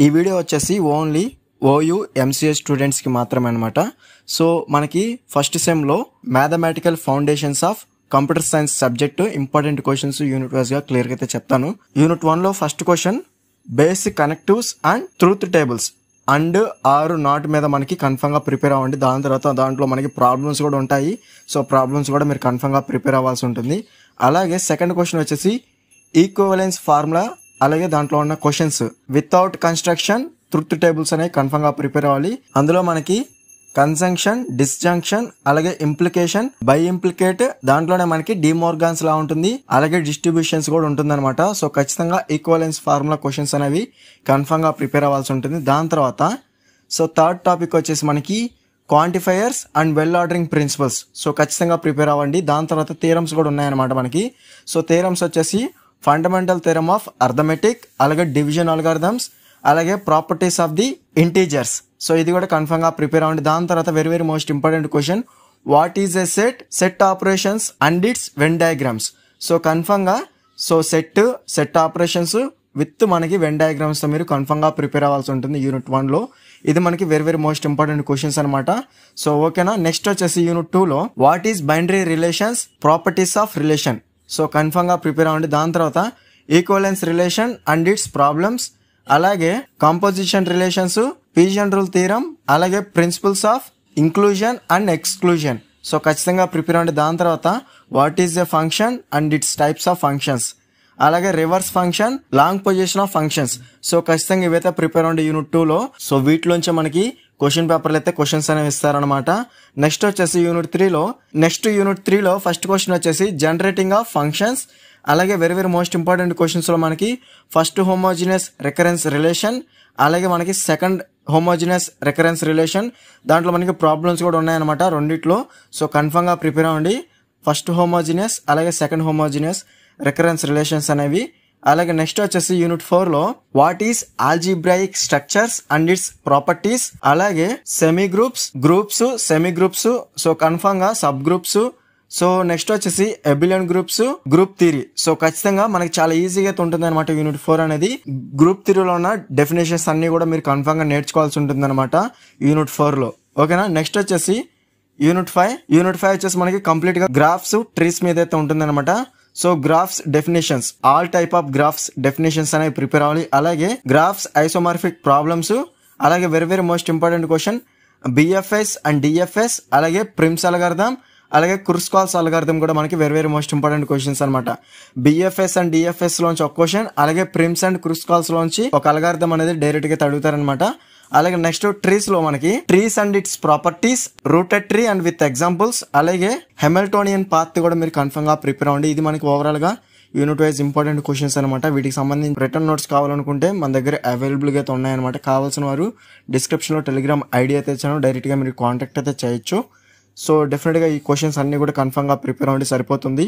ఈ వీడియో వచ్చేసి only OU MCA స్టూడెంట్స్కి మాత్రమే అనమాట. సో మనకి ఫస్ట్ సెమ్లో mathematical foundations of computer science subject important questions unit వైజ్గా క్లియర్గా అయితే చెప్తాను. యూనిట్ 1లో first question basic connectives and truth tables and or not మీద మనకి కన్ఫర్మ్గా ప్రిపేర్ అవ్వండి. దాని తర్వాత దాంట్లో మనకి ప్రాబ్లమ్స్ కూడా ఉంటాయి. సో ప్రాబ్లమ్స్ కూడా మీరు కన్ఫర్మ్గా ప్రిపేర్ అవ్వాల్సి ఉంటుంది. అలాగే సెకండ్ క్వశ్చన్ వచ్చేసి ఈక్వివలెన్స్ ఫార్ములా, అలాగే దాంట్లో ఉన్న questions without construction truth tables అనేవి కన్ఫర్మ్గా ప్రిపేర్ అవ్వాలి. అందులో మనకి కన్జంక్షన్, డిస్జంక్షన్, అలాగే ఇంప్లికేషన్, బై ఇంప్లికేట్, దాంట్లోనే మనకి డిమోర్గాన్స్ లా ఉంటుంది, అలాగే డిస్ట్రిబ్యూషన్స్ కూడా ఉంటుంది అనమాట. సో ఖచ్చితంగా ఈక్వలెన్స్ ఫార్ములా క్వశ్చన్స్ అనేవి కన్ఫర్మ్ గా ప్రిపేర్ అవ్వాల్సి ఉంటుంది. దాని తర్వాత సో థర్డ్ టాపిక్ వచ్చేసి మనకి quantifiers and well ordering principles. So ఖచ్చితంగా ప్రిపేర్ అవ్వండి. దాని తర్వాత థియరమ్స్ కూడా ఉన్నాయన్నమాట మనకి. సో థియరమ్స్ వచ్చేసి ఫండమెంటల్ థియరమ్ ఆఫ్ అర్థమెటిక్, అలాగే డివిజన్ అల్గారిథమ్స్, అలాగే properties of the integers. So ఇది కూడా కన్ఫర్మ్ గా ప్రిపేర్ అవ్వండి. దాని తర్వాత very very most important question, what is a set operations and it's Venn diagrams. So confirm గా సో సెట్ ఆపరేషన్స్ విత్ మనకి వెన్ డయాగ్రామ్స్ తో మీరు కన్ఫర్మ్ గా ప్రిపేర్ అవ్వాల్సి ఉంటుంది యూనిట్ 1లో. ఇది మనకి very very most important questions అనమాట. సో ఓకేనా. నెక్స్ట్ వచ్చేసి యూనిట్ 2లో what is binary relations, properties of relation. So confirm గా ప్రిపేర్ అవ్వండి. దాని తర్వాత equivalence relation and its problems, అలాగే composition relations, pigeon rule theorem, అలాగే principles of inclusion and exclusion. So ఖచ్చితంగా ప్రిపేర్ అవ్వండి. దాని తర్వాత what is a function and its types of functions, అలాగే reverse function, long position of functions. So ఖచ్చితంగా ఇవైతే prepare అవ్వండి యూనిట్ 2లో. సో వీటిలోంచి మనకి క్వశ్చన్ పేపర్లు అయితే క్వశ్చన్స్ అనేవి ఇస్తారనమాట. నెక్స్ట్ వచ్చేసి యూనిట్ 3లో ఫస్ట్ క్వశ్చన్ వచ్చేసి జనరేటింగ్ ఆఫ్ ఫంక్షన్స్, అలాగే very very most important questions లో మనకి ఫస్ట్ హోమోజినియస్ రికరెన్స్ రిలేషన్, అలాగే మనకి సెకండ్ హోమోజినియస్ రికరెన్స్ రిలేషన్. దాంట్లో మనకి ప్రాబ్లమ్స్ కూడా ఉన్నాయన్నమాట రెండిట్లో. సో కన్ఫర్మ్ గా ప్రిపేర్ అవ్వండి. ఫస్ట్ హోమోజినియస్ అలాగే సెకండ్ హోమోజినియస్ రికరెన్స్ రిలేషన్స్ అనేవి. అలాగే నెక్స్ట్ వచ్చేసి యూనిట్ 4లో what is algebraic structures and its properties, అలాగే semi groups, semi groups, so confirm గా సబ్ గ్రూప్స్. సో నెక్స్ట్ వచ్చేసి abelian groups, group theory. So ఖచ్చితంగా మనకి చాలా ఈజీగా అయితే ఉంటుంది అనమాట యూనిట్ 4 అనేది. గ్రూప్ థియరీలో ఉన్న డెఫినేషన్స్ అన్ని కూడా మీరు కన్ఫర్మ్ గా నేర్చుకోవాల్సి ఉంటుంది అనమాట యూనిట్ 4లో. ఓకేనా. నెక్స్ట్ వచ్చేసి యూనిట్ 5 వచ్చేసి మనకి కంప్లీట్ గా గ్రాఫ్స్, ట్రీస్ మీద అయితే ఉంటుంది అనమాట. So graphs definitions, all type of graphs definitions అనేవి ప్రిపేర్ అవ్వాలి. అలాగే గ్రాఫ్స్ ఐసోమార్ఫిక్ ప్రాబ్లమ్స్, అలాగే very very most important question BFS and DFS, అలాగే ప్రిమ్స్ అల్గారిథం, అలాగే క్రుస్కాల్స్ అల్గారిథం కూడా మనకి very very most important questions అనమాట. బిఎఫ్ఎస్ అండ్ డిఎఫ్ఎస్ లోంచి ఒక క్వశ్చన్, అలాగే ప్రిమ్స్ అండ్ క్రుస్కాల్స్ లోంచి ఒక అల్గారిథం అనేది డైరెక్ట్ గా అడుగుతారనమాట. అలాగే నెక్స్ట్ ట్రీస్ లో మనకి trees and its properties, rooted tree and with examples, అలాగే హెమిల్టోనియన్ పాత్ కూడా మీరు కన్ఫర్మ్ గా ప్రిపేర్ అవ్వండి. ఇది మనకి ఓవరాల్ గా యూనిట్ వైజ్ ఇంపార్టెంట్ క్వశ్చన్స్ అనమాట. వీటికి సంబంధించి రిటర్న్ నోట్స్ కావాలనుకుంటే మన దగ్గర అవైలబుల్ గా అయితే ఉన్నాయన్నమాట. కావాల్సిన వారు డిస్క్రిప్షన్ లో టెలిగ్రామ్ ఐడి అయితే ఇచ్చాను, డైరెక్ట్ గా మీరు కాంటాక్ట్ అయితే చేయొచ్చు. సో డెఫినెట్ గా ఈ క్వశ్చన్స్ అన్ని కూడా కన్ఫర్మ్ గా ప్రిపేర్ అవ్వండి, సరిపోతుంది.